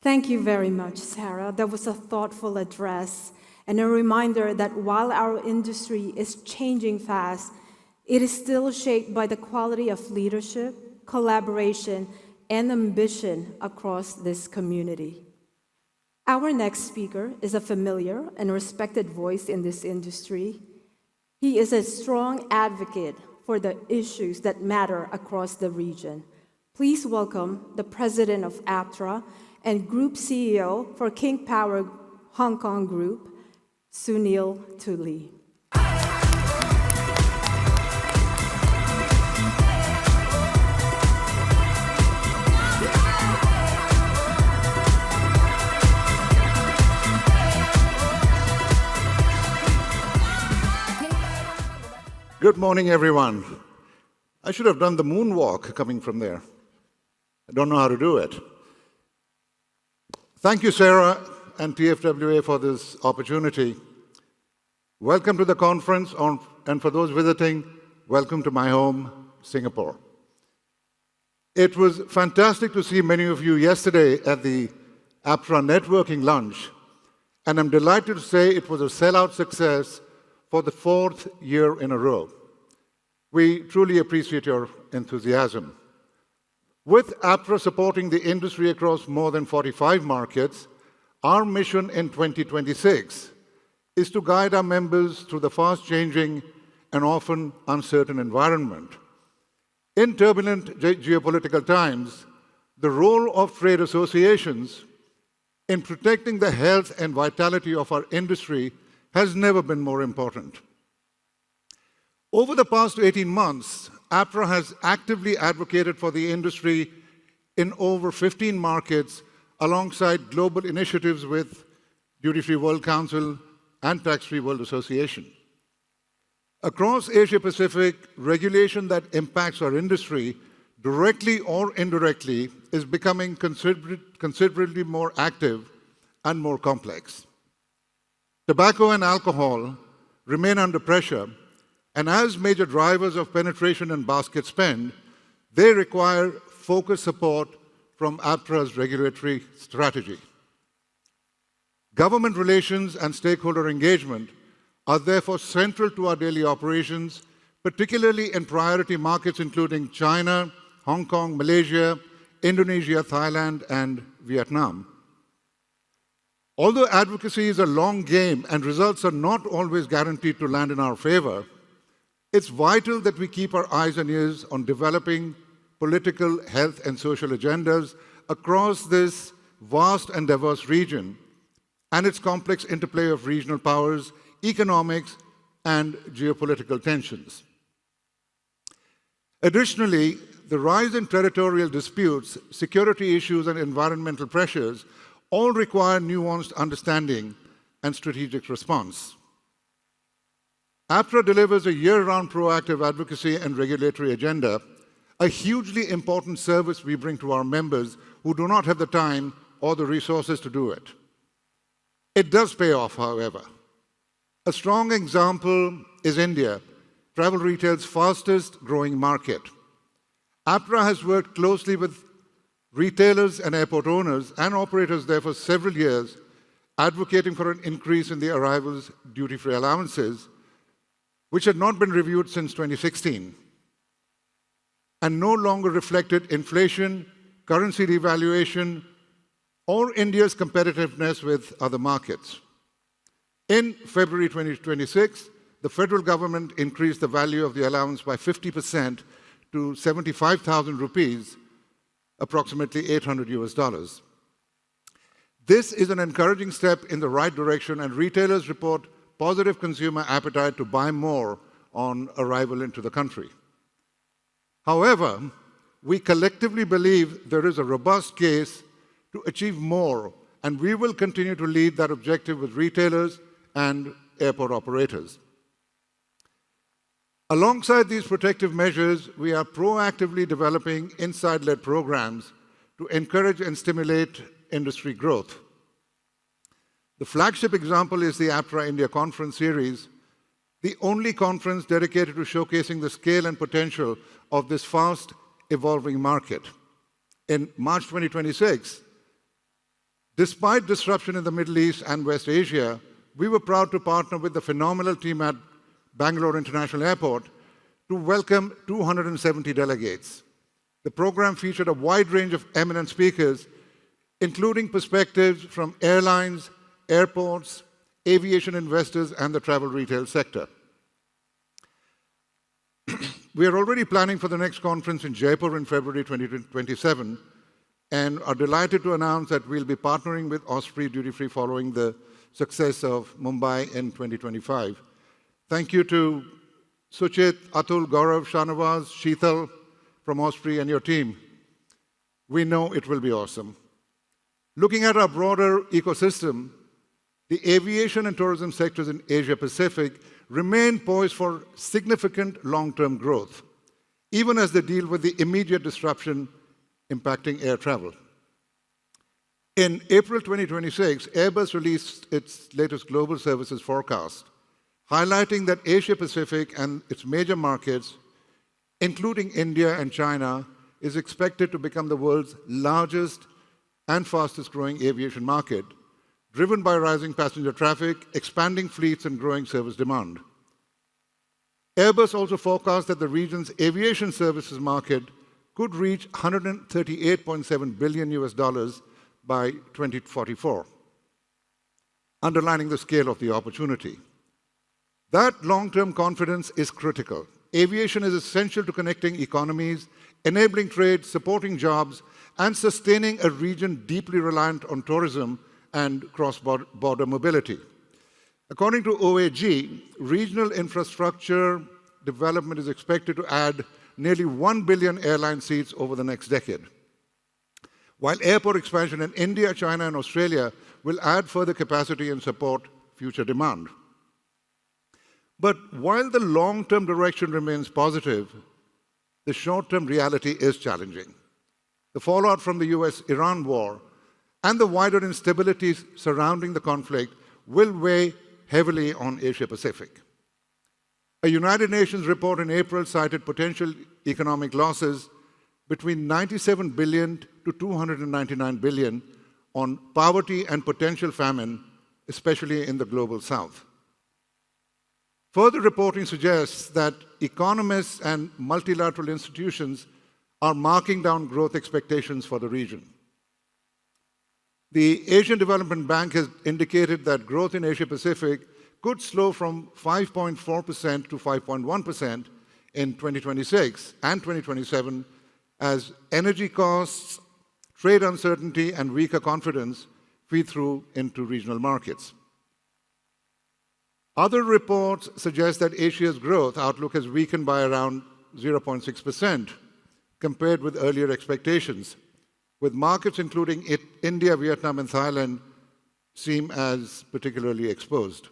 Thank you very much, Sarah. That was a thoughtful address and a reminder that while our industry is changing fast, it is still shaped by the quality of leadership, collaboration, and ambition across this community. Our next speaker is a familiar and respected voice in this industry. He is a strong advocate for the issues that matter across the region. Please welcome the President of APTRA and Group CEO for King Power Hong Kong Group, Sunil Tuli. Good morning, everyone. I should have done the moonwalk coming from there. I don't know how to do it. Thank you, Sarah and TFWA, for this opportunity. Welcome to the conference, and for those visiting, welcome to my home, Singapore. It was fantastic to see many of you yesterday at the APTRA networking lunch, and I'm delighted to say it was a sellout success for the 4th year in a row. We truly appreciate your enthusiasm. With APTRA supporting the industry across more than 45 markets, our mission in 2026 is to guide our members through the fast-changing and often uncertain environment. In turbulent geopolitical times, the role of trade associations in protecting the health and vitality of our industry has never been more important. Over the past 18 months, APTRA has actively advocated for the industry in over 15 markets alongside global initiatives with Duty-Free World Council and Tax-Free World Association. Across Asia-Pacific, regulation that impacts our industry, directly or indirectly, is becoming considerably more active and more complex. Tobacco and alcohol remain under pressure, and as major drivers of penetration and basket spend, they require focused support from APTRA's regulatory strategy. Government relations and stakeholder engagement are therefore central to our daily operations, particularly in priority markets including China, Hong Kong, Malaysia, Indonesia, Thailand, and Vietnam. Although advocacy is a long game and results are not always guaranteed to land in our favor, it's vital that we keep our eyes and ears on developing political, health, and social agendas across this vast and diverse region and its complex interplay of regional powers, economics, and geopolitical tensions. Additionally, the rise in territorial disputes, security issues, and environmental pressures all require nuanced understanding and strategic response. APTRA delivers a year-round proactive advocacy and regulatory agenda, a hugely important service we bring to our members who do not have the time or the resources to do it. It does pay off, however. A strong example is India, travel retail's fastest growing market. APTRA has worked closely with retailers and airport owners and operators there for several years, advocating for an increase in the arrivals duty-free allowances, which had not been reviewed since 2016, and no longer reflected inflation, currency devaluation, or India's competitiveness with other markets. In February 2026, the federal government increased the value of the allowance by 50% to 75,000 rupees, approximately $800 US. This is an encouraging step in the right direction, and retailers report positive consumer appetite to buy more on arrival into the country. However, we collectively believe there is a robust case to achieve more, and we will continue to lead that objective with retailers and airport operators. Alongside these protective measures, we are proactively developing inside-led programs to encourage and stimulate industry growth. The flagship example is the APTRA India Conference Series, the only conference dedicated to showcasing the scale and potential of this fast-evolving market. In March 2026, Despite disruption in the Middle East and West Asia, we were proud to partner with the phenomenal team at Bangalore International Airport to welcome 270 delegates. The program featured a wide range of eminent speakers, including perspectives from airlines, airports, aviation investors, and the travel retail sector. We are already planning for the next conference in Jaipur in February 2027 and are delighted to announce that we'll be partnering with Osprey Duty Free following the success of Mumbai in 2025. Thank you to Suchit, Atul, Gaurav, Shanavaz, Sheetal from Osprey and your team. We know it will be awesome. Looking at our broader ecosystem, the aviation and tourism sectors in Asia Pacific remain poised for significant long-term growth, even as they deal with the immediate disruption impacting air travel. In April 2026, Airbus released its latest global services forecast, highlighting that Asia Pacific and its major markets, including India and China, is expected to become the world's largest and fastest growing aviation market, driven by rising passenger traffic, expanding fleets, and growing service demand. Airbus also forecast that the region's aviation services market could reach $138.7 billion by 2044, underlining the scale of the opportunity. That long-term confidence is critical. Aviation is essential to connecting economies, enabling trade, supporting jobs, and sustaining a region deeply reliant on tourism and cross-border mobility. According to OAG, regional infrastructure development is expected to add nearly 1 billion airline seats over the next decade, while airport expansion in India, China, and Australia will add further capacity and support future demand. But while the long-term direction remains positive, the short-term reality is challenging. The fallout from the US-Iran war and the wider instabilities surrounding the conflict will weigh heavily on Asia Pacific. A United Nations report in April cited potential economic losses between 97 billion to 299 billion on poverty and potential famine, especially in the global south. Further reporting suggests that economists and multilateral institutions are marking down growth expectations for the region. The Asian Development Bank has indicated that growth in Asia Pacific could slow from 5.4% to 5.1% in 2026 and 2027 as energy costs, trade uncertainty, and weaker confidence feed through into regional markets. Other reports suggest that Asia's growth outlook has weakened by around 0.6% compared with earlier expectations, with markets including India, Vietnam, and Thailand seem as particularly exposed.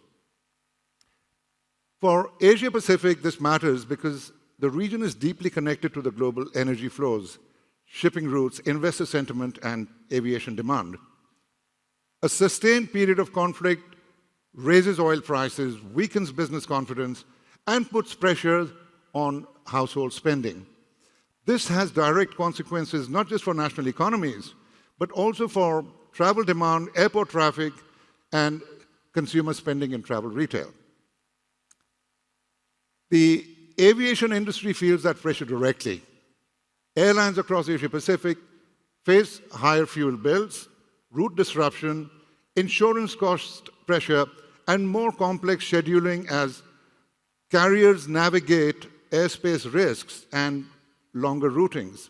For Asia Pacific, this matters because the region is deeply connected to the global energy flows, shipping routes, investor sentiment, and aviation demand. A sustained period of conflict raises oil prices, weakens business confidence, and puts pressure on household spending. This has direct consequences not just for national economies, but also for travel demand, airport traffic, and consumer spending in travel retail. The aviation industry feels that pressure directly. Airlines across Asia Pacific face higher fuel bills, route disruption, insurance cost pressure, and more complex scheduling as carriers navigate airspace risks and longer routings.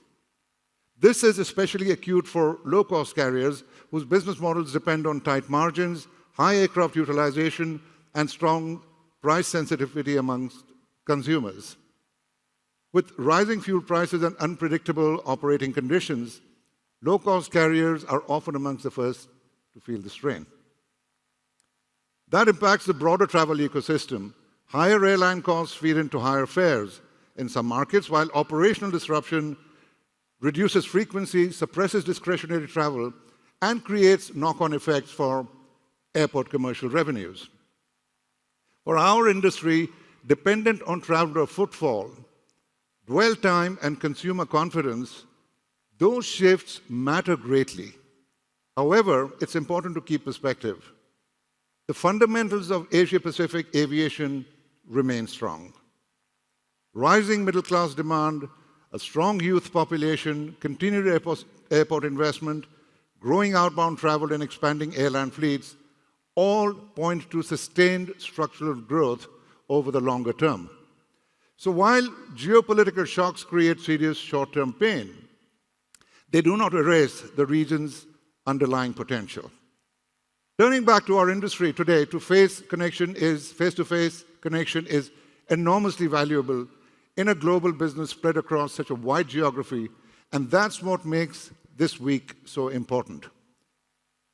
This is especially acute for low-cost carriers whose business models depend on tight margins, high aircraft utilization, and strong price sensitivity amongst consumers. With rising fuel prices and unpredictable operating conditions, low-cost carriers are often amongst the first to feel the strain. That impacts the broader travel ecosystem. Higher airline costs feed into higher fares in some markets, while operational disruption reduces frequency, suppresses discretionary travel, and creates knock-on effects for airport commercial revenues. For our industry, dependent on traveler footfall, dwell time, and consumer confidence, those shifts matter greatly. However, it's important to keep perspective. The fundamentals of Asia-Pacific aviation remain strong. Rising middle-class demand, a strong youth population, continued airport investment, growing outbound travel and expanding airline fleets all point to sustained structural growth over the longer term. So while geopolitical shocks create serious short-term pain, they do not erase the region's underlying potential. Turning back to our industry today, face-to-face connection is enormously valuable in a global business spread across such a wide geography, and that's what makes this week so important.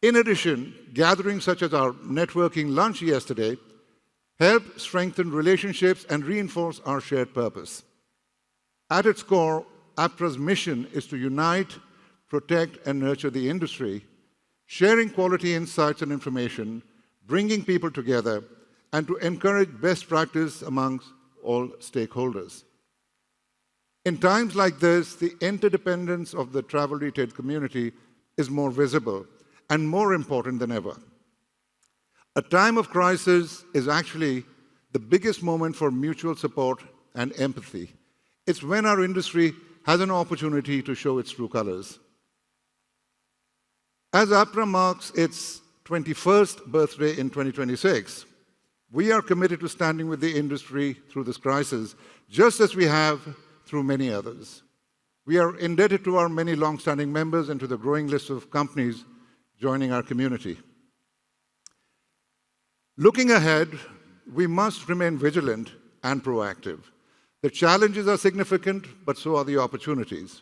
In addition, gatherings such as our networking lunch yesterday help strengthen relationships and reinforce our shared purpose. At its core, APTRA's mission is to unite, protect, and nurture the industry, sharing quality insights and information, bringing people together, and to encourage best practice amongst all stakeholders. In times like this, the interdependence of the travel retail community is more visible and more important than ever. A time of crisis is actually the biggest moment for mutual support and empathy. It's when our industry has an opportunity to show its true colors. As APTRA marks its 21st birthday in 2026, we are committed to standing with the industry through this crisis, just as we have through many others. We are indebted to our many long-standing members and to the growing list of companies joining our community. Looking ahead, we must remain vigilant and proactive. The challenges are significant, but so are the opportunities.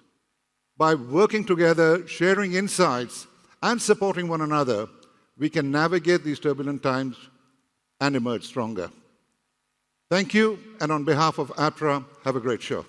By working together, sharing insights, and supporting one another, we can navigate these turbulent times and emerge stronger. Thank you, and on behalf of APTRA, have a great show.